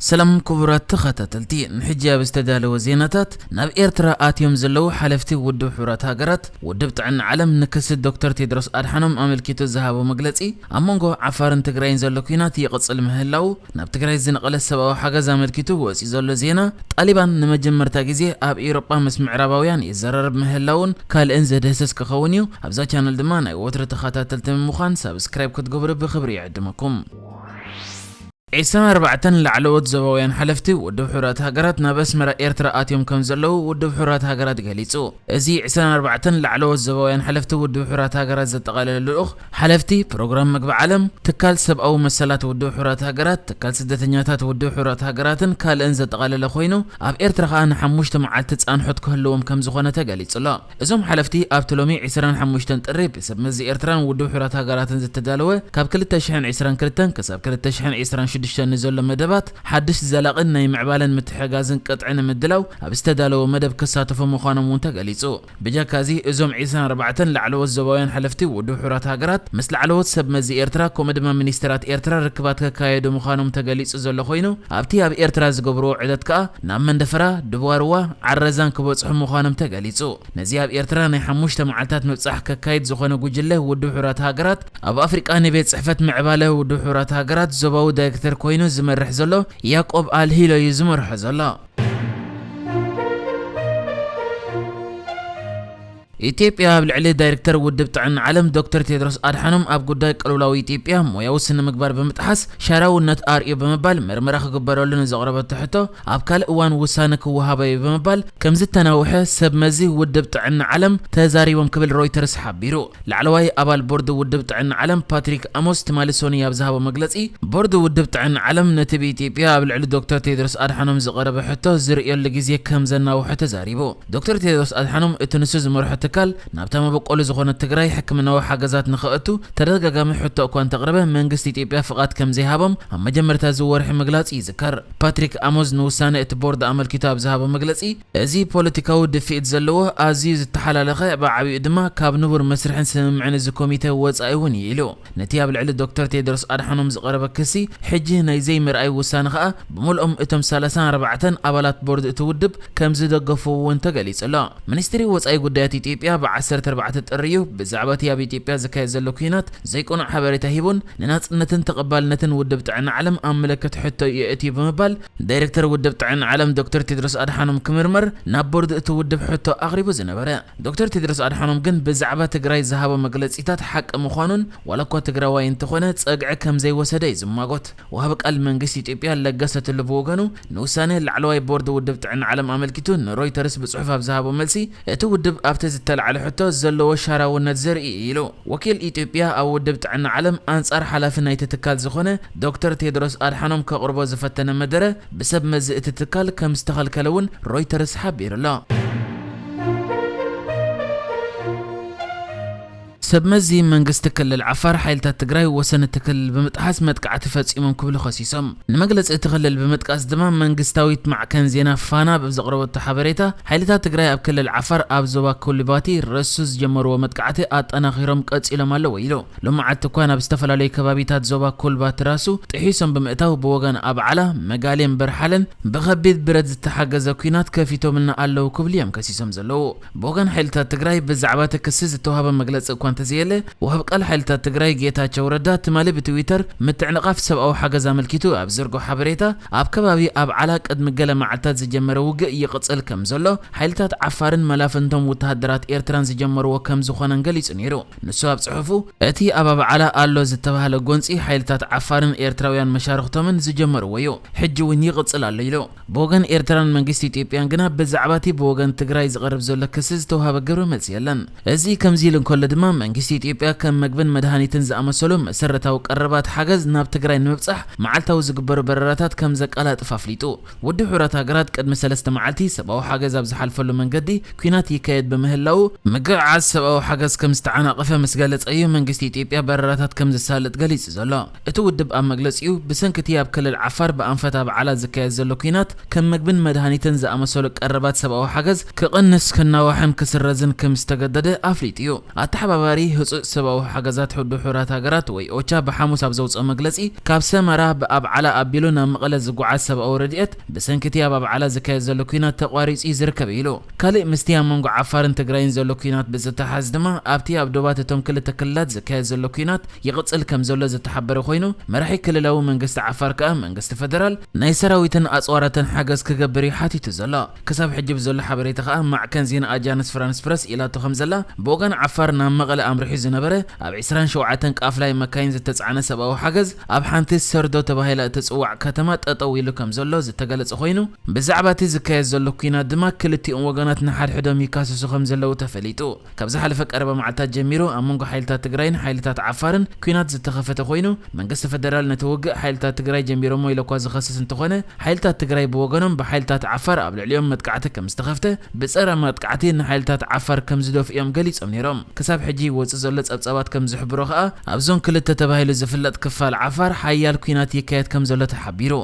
سلام كبرات تخاتلتي نحجاب استدالو زيناتات ناب إيرترا آتيوم زلو حلفتي ودو حورات هاجرات ودبت عن علم نكس الدكتور تيدروس أدحانم أملكيتو الزهابو مقلتي أمونغو عفارن تقراين زلو كينات يقصل مهلاو ناب تقراين زنقل السباو حاجز أملكيتو وسي زلو زينا طالبان نمجمر تاقيزي أب إيروبا مسمع راباويان يزررب مهلاون كال إنزد هسس كخونيو أبزا چانل دمانا وتر تخاتلتي مخان سابسكرايب كتقبر بخبري عدمكم عيسان 4 لعلوت زباويان حلفتي ودو حورات هاجرات نابس مرا إيرترا آتيوم كم زلو ودو حورات هاجرات قاليتو ازي عيسان 4 لعلوت زباويان حلفتي ودو حورات هاجرات زتقالل للأخ حلفتي بروجرام مقبع علم تكال سب أو مسلات ودو حورات هاجرات تكال سدتنياتات ودو حورات هاجراتن كال انز تقالل خوينو اب إيرترا خان حموشت معالتت ان حد كلهم كم زخونه قاليتو لا ازوم حلفتي اب تلومي عيسان حموشتن طريب سب مزي إيرتران ودو حورات هاجراتن زتدالوه كاب كل تشحن عيسان كلتن كسب كل تشحن عيسان شدشتن نزل مدبات حدش زلاقنا يمعبالن متحجازن قطعنا مدلو ابستدالو مدب كساتفو مخانم وانت قاليصو بجاكازي ازوم عيسان 4 لعلو الزباوين حلفتي ودو حورات هاجرات مثل علو سب مزي إيرترا كومدما منسترات إيرترا ركبات كايدو مخانم تقاليصو زلو خوينو ابتي اب إيرترا زغبرو عدتكا نام مندفرا دبواروا عرزان كبصح مخانم تقاليصو نزي اب إيرترا ني حموشته معالتات مبصح كايد زخونه غجله ودو حورات هاجرات اب افريقا نبيت صحفت معباله ودو حورات هاجرات زباو دايركتور كوينو زمرح زلو ياقوب الهيلو يزمرح زلو ኢትዮጵያ ብልዕሊ ዳይሬክተር ውድብ ጥዕና ዓለም ዶክተር ቴድሮስ አድሓኖም ኣብ ጉዳይ ቀሉላዊ ኢትዮጵያ ሞያዊ ስነ ምግባር ብምጥሓስ ሻራውነት አርዩ ብምባል ምርመራ ክግበረሉን ዘቕረበት ሕቶ ኣብ ካልእ እዋን ውሳነ ክወሃበዩ ብምባል ከም ዝተናውሐ ሰብ መዚ ውድብ ጥዕና ዓለም ተዛሪቦም ክብል ሮይተርስ ሓቢሩ ላዕለዋይ ኣባል ቦርድ ውድብ ጥዕና ዓለም ፓትሪክ አሞስ ትማልሶኒ ኣብ ዝሃቦ መግለጺ ቦርድ ውድብ ጥዕና ዓለም ነቲ ብኢትዮጵያ ኣብ ልዕሊ ዶክተር ቴድሮስ አድሓኖም ዝቐረበ ሕቶ ዝርየሉ ግዜ ከም ዘናውሐ ተዛሪቡ ዶክተር ቴድሮስ አድሓኖም እቲ ንሱ ዝመርሖ تكال نابتا مبقول زخون التقراي حكمنا وحاجزات نخأتو ترغغا محطو اكوان تقربه منغست إثيوبيا فقط كم زيهابم اما جمرتا زوار مغلاصي يذكر باتريك اموز نوسانه بورد عمل كتاب زهاب مغلصي ازي بوليتيكاو دفيت زلوه ازيز التحلالخه بعبي ادما كاب نبر مسرحن سمعن ز كوميته وصايون يلو نتياب العل دكتور تيدروس ادحانوم زقرب كسي حجي ناي زي مرأي وسان خا بملኦም اتم 34 ابالات بورد تودب كم زدغفو وانت غليص لا منستري وصاي غدايات ኢትዮጵያ በ14 ጥሪዩ በዛዕባቲ ኣብ ኢትዮጵያ ዘካየድ ዘሎ ኩናት ዘይቆነ ሓበሬታ ሂቡን ንናጽነትን ተቀባልነትን ውድብ ጥዕና ዓለም ኣመለከት ሕቶ የእቲ ብምባል ዳይሬክተር ውድብ ጥዕና ዓለም ዶክተር ቴድሮስ አድሓኖም ክምርመር ናብ ቦርድ እቲ ውድብ ሕቶ ኣቕሪቡ ዝነበረ ዶክተር ቴድሮስ አድሓኖም ግን በዛዕባ ትግራይ ዝሃቦ መግለጺታት ሓቂ ምዃኑን ወላኳ ትግራዋይ እንተኾነ ጸግዐ ከም ዘይወሰደ ይዝማጎት ወሃብ ቃል መንግስቲ ኢትዮጵያ ለገሰትሉ ብወገኑ ንውሳነ ላዕለዋይ ቦርድ ውድብ ጥዕና ዓለም ኣመልኪቱ ንሮይተርስ ብጽሑፍ ኣብ ዝሃቦ መልሲ እቲ ውድብ ኣብቲ ዝተልዓለ ሕቶ ዘለዎ ሻራውነት ዘርኢ ኢሉ ወኪል ኢትዮጵያ ኣብ ውድብ ጥዕና ዓለም አንጻር ሓላፊ ናይቲ ትካል ዝኾነ ዶክተር ቴድሮስ አድሓኖም ከቕርቦ ዝፈተነ መደረ ብሰብ መዚ እቲ ትካል ከም ዝተኸልከለውን ሮይተርስ ሓቢሩሎ سبمزي منغست كلل عفار حيلتا تግራይ ወሰን ትክል በመጥሐስ መጥቃዕት ፈጽሞም ክብሉ ኸሲሶም ንመግለጽ እትኽልል በመጥቃስ ድማ መንግስታዊት ማዕከን ዜና ፋና በዘቕረበቱ ሓበሬታ ሓይልታ ትግራይ ኣብ ክልል ዓፋር ኣብ ዞባ ኩልባቲ ረሱስ ጀመሩ መጥቃዕት ኣጠናኺሮም ቀጽሎም ኣለዎ ኢሉ ለማዓት እንኳን ኣብ ዝተፈላለዩ ከባቢታት ዞባ ኩልባቲ ራሱ ጥሒሶም በመእታው በወገን ኣብ ዓላ መጋሌም በርሓለን በኸቢድ ብረት ዝተሓገዘ ኩናት ከፊቶምና ኣለው ክብልዮም ከሲሶም ዘለው በወገን ሓይልታ ትግራይ ብዛዕባ ተክስስ ዝተዋሃበ መግለጽ እንኳን تزيله وهب قال حالتا تግራይ ጌታቸው ረዳ ትማሊ በትዊተር ምትዕንቃፍ ሰብአዊ ሓገዝ አመልኪቱ ኣብ ዝርጎ ሓበሬታ ኣብ ከባቢ ኣብ ዓላ ቅድሚ ገለ መዓልታት ዝጀመረ ውግእ ይቕጽል ከም ዘሎ ሓይልታት ዓፋርን መላፍንቶም ወተሃደራት ኤርትራን ዝጀመርዎ ከም ዝኾነን ገሊጹ ነይሩ ንሱ ኣብ ጽሑፉ እቲ ኣብ ዓላ ኣሎ ዝተባሃለ ጎንጺ ሓይልታት ዓፋርን ኤርትራውያን መሻርክቶምን ዝጀመርዎ እዩ ሕጂ እውን ይቕጽል ኣሎ ኢሉ በወገን ኤርትራን መንግስቲ ኢትዮጵያን ግና ብዛዕባቲ በወገን ትግራይ ዝቐርብ ዘሎ ክስ ዝተዋሃበ ግብረ መልሲ የለን እዚ ከምዚ ኢሉ እንከሎ ድማ መንግስቲ ኢትዮጵያ ከም መግብን መድሃኒትን ዝኣመሰሉ መሰረታዊ ቀረባት ሓገዝ ናብ ትግራይ ንምብጻሕ መዓልታዊ ዝግበሩ በረራታት ከም ዘቃላጥፍ ኣፍሊጡ ውድብ ሕቡራት ሃገራት ቅድሚ 3 መዓልቲ ሰብኣዊ ሓገዝ ኣብ ዝሓልፈሉ መንገዲ ኩናት ይካየድ በምህላው ምግዓዝ ሰብኣዊ ሓገዝ ከም ዝተዓናቐፈ ምስ ገለጸ እዩ መንግስቲ ኢትዮጵያ በረራታት ከም ዝሳለጥ ገሊጹ ዘሎ እቲ ውድብ ኣብ መግለጺኡ ብሰንኪቲ ኣብ ክልል ዓፋር በኣንፈት ኣብ ዓላ ዝካየድ ዘሎ ኩናት ከም መግብን መድሃኒትን ዝኣመሰሉ ቀረባት ሰብኣዊ ሓገዝ ክቕንስ ክናዋሕን ክስረዝን ከም ዝተገደደ ኣፍሊጡ እዩ ኣተሓባባሪ ተባባሪ ህጹጽ ሰብኣዊ ሓገዛት ሕዱ ሕራት ሃገራት ወይ ኦቻ ብሓሙስ ኣብ ዘውፅኦ መግለጺ ካብ ሰመራ ብኣብዓላ ኣቢሉ ናብ መቐለ ዝጓዓዝ ሰብኣዊ ረድኤት ብሰንኪቲ ኣብ ኣብዓላ ዝካየድ ዘሎ ኩናት ተቋሪጹ ይዝርከብ ኢሉ ካልእ ምስቲ ኣብ መንጎ ዓፋርን ትግራይን ዘሎ ኩናት ብዝተሓዝ ድማ ኣብቲ ኣብ ዶባት እቶም ክልተ ክልላት ዝካየድ ዘሎ ኩናት ይቕጽል ከም ዘሎ ዝተሓበረ ኮይኑ መራሒ ክልላዊ መንግስቲ ዓፋር ከኣ መንግስቲ ፌደራል ናይ ሰራዊትን ኣጽዋራትን ሓገዝ ክገብር ሓቲቱ ዘሎ ክሳብ ሕጂ ብዘሎ ሓበሬታ ከኣ ማዕከን ዜና ኣጃንስ ፍራንስ ፕረስ ኢላቶ ከም ዘላ ብወገን ዓፋር ናብ መቐለ ኣምሪሑ ዝነበረ ኣብ 27 ቃፍላይ መካይን ዝተጻዕነ ሰብኣዊ ሓገዝ ኣብ ሓንቲ ሰርዶ ተባሂላ እትጽዋዕ ከተማ ጠጠው ኢሉ ከም ዘሎ ዝተገለጸ ኮይኑ ብዛዕባ እቲ ዝካየድ ዘሎ ኩናት ድማ ክልቲኦም ወገናት ንሓድሕዶም ይካሰሱ ከም ዘለው ተፈሊጡ ካብ ዝሓለፈ ቀረባ መዓልታት ጀሚሩ ኣብ መንጎ ሓይልታት ትግራይን ሓይልታት ዓፋርን ኩናት ዝተኸፈተ ኮይኑ መንግስቲ ፌደራል ነቲ ውግእ ሓይልታት ትግራይ ጀሚሮሞ ኢሉ እኳ ዝኸስስ እንትኾነ ሓይልታት ትግራይ ብወገኖም ብሓይልታት ዓፋር ኣብ ልዕሊኦም መጥቃዕቲ ከም ዝተኸፍተ ብጸረ መጥቃዕቲ ንሓይልታት ዓፋር ከም ዝደፍኦም ገሊጾም ነይሮም ክሳብ ሕጂ ወጽእ ዘሎ ጸብጻባት ከም ዝሕብሮ ከዓ ኣብ ዞን ክልተ ተባሂሉ ዝፍለጥ ክፋል ዓፋር ሓያል ኩናት ይካየድ ከም ዘሎ ተሓቢሩ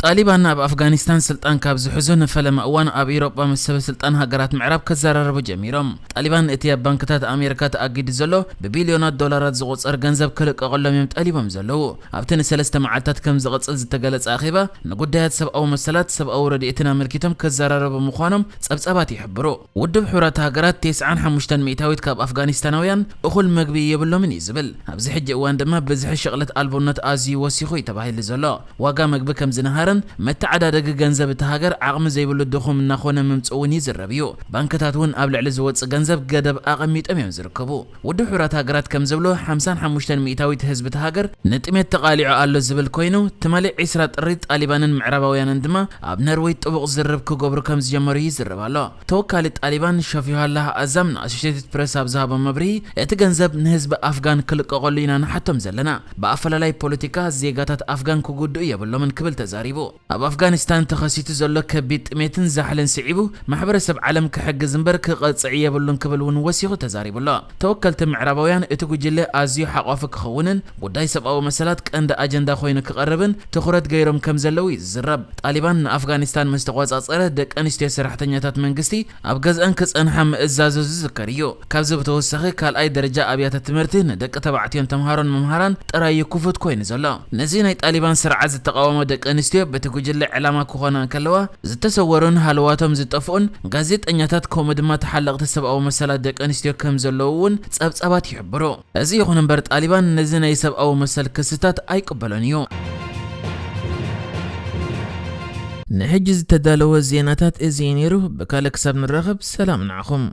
ጣሊባን ኣብ ኣፍጋኒስታን ስልጣን ካብ ዝሕዙ ንፈለማ እዋን ኣብ ኤውሮጳ ምስ ሰበ ስልጣን ሃገራት ምዕራብ ከዘራረቡ ጀሚሮም ጣሊባን እቲ ኣብ ባንክታት ኣሜሪካ ተኣጊዱ ዘሎ ብቢልዮናት ዶላራት ዝቑጸር ገንዘብ ክልቀቐሎም እዮም ጠሊቦም ዘለዉ ኣብቲ ንሰለስተ መዓልታት ከም ዝቕጽል ዝተገለጸ ኣኼባ ንጉዳያት ሰብኣዊ መሰላት ሰብኣዊ ረድኤትን ኣመልኪቶም ከዘራረቡ ምዃኖም ጸብጻባት ይሕብሩ ውድብ ሕብረት ሃገራት 95 ሚእታዊት ካብ ኣፍጋኒስታናውያን እኹል ምግቢ የብሎምን እዩ ዝብል ኣብዚ ሕጂ እዋን ድማ ብዝሒ ሸቕለት ኣልቦነት ኣዝዩ ወሲኹ እዩ ተባሂሉ ዘሎ ዋጋ ምግቢ ከም ዝነሃረ መተዓዳደጊ ገንዘብ እቲ ሃገር ዓቕሚ ዘይብሉ ድኹም እናኾነ ምምጽውን ይዝረብዩ ባንክታት እውን ኣብ ልዕሊ ዝወጽእ ገንዘብ ገደብ ኣቐሚጦም እዮም ዝርከቡ ውድብ ሕብረት ሃገራት ከም ዝብሎ 55 ሚእታዊት ህዝቢ እቲ ሃገር ንጥሜት ተቓሊዑ ኣሎ ዝብል ኮይኑ ትማሊ 20 ጥሪ ጣሊባንን ምዕራባውያንን ድማ ኣብ ነርዌይ ጥቡቕ ዝርብ ክገብሩ ከም ዝጀመሩ ይዝረብ ኣሎ ተወካሊ ጣሊባን ሸፊሃላህ ኣዛም ንኣሶሽየትድ ፕሬስ ኣብ ዝሃቦ መብርሂ እቲ ገንዘብ ንህዝቢ ኣፍጋን ክልቀቐሉ ኢና ንሓቶም ዘለና ብኣፈላላይ ፖለቲካ ዜጋታት ኣፍጋን ክጉድኡ የብሎምን ክብል ተዛሪቡ ኣብ ኣፍጋኒስታን ተኸሲቱ ዘሎ ከቢድ ጥሜትን ዛሕልን ስዒቡ ማሕበረሰብ ዓለም ክሕግዝ እምበር ክቐጽዕ የብሉን ክብል እውን ወሲኹ ተዛሪቡሎ ተወከልቲ ምዕራባውያን እቲ ጉጅለ ኣዝዩ ሓቋፊ ክኸውንን ጉዳይ ሰብኣዊ መሰላት ቀንዲ ኣጀንዳ ኮይኑ ክቐርብን ትኹረት ገይሮም ከም ዘለው ይዝረብ ጣሊባን ንኣፍጋኒስታን ምስ ተቆጻጸረ ደቂ ኣንስትዮ ሰራሕተኛታት መንግስቲ ኣብ ገዝአን ክጸንሓ ምእዛዙ ዝዝከር እዩ ካብዚ ብተወሳኺ ካልኣይ ደረጃ ኣብያተ ትምህርቲ ንደቂ ተባዕትዮን ተምሃሮን መምሃራን ጥራይ ክፉት ኮይኑ ዘሎ ነዚ ናይ ጣሊባን ስርዓት ዝተቃወሞ ደቂ ኣንስትዮ በቲ ጉጅለ ዕላማ ክኾና ከለዋ ዝተሰወሩን ሃልዋቶም ዝጠፍኡን ጋዜጠኛታት ከምኡ ድማ ተሓለቕቲ ሰብኣዊ መሰላት ደቂ ኣንስትዮ ከም ዘለዉ እውን ጸብጻባት ይሕብሩ እዚ ይኹን እምበር ጣሊባን ነዚ ናይ ሰብኣዊ መሰል ክስታት ኣይቅበሎን እዩ ንሕጂ ዝተዳለወ ዜናታት እዚ ነይሩ ብካልእ ክሳብ ንራኸብ ሰላም ንዓኹም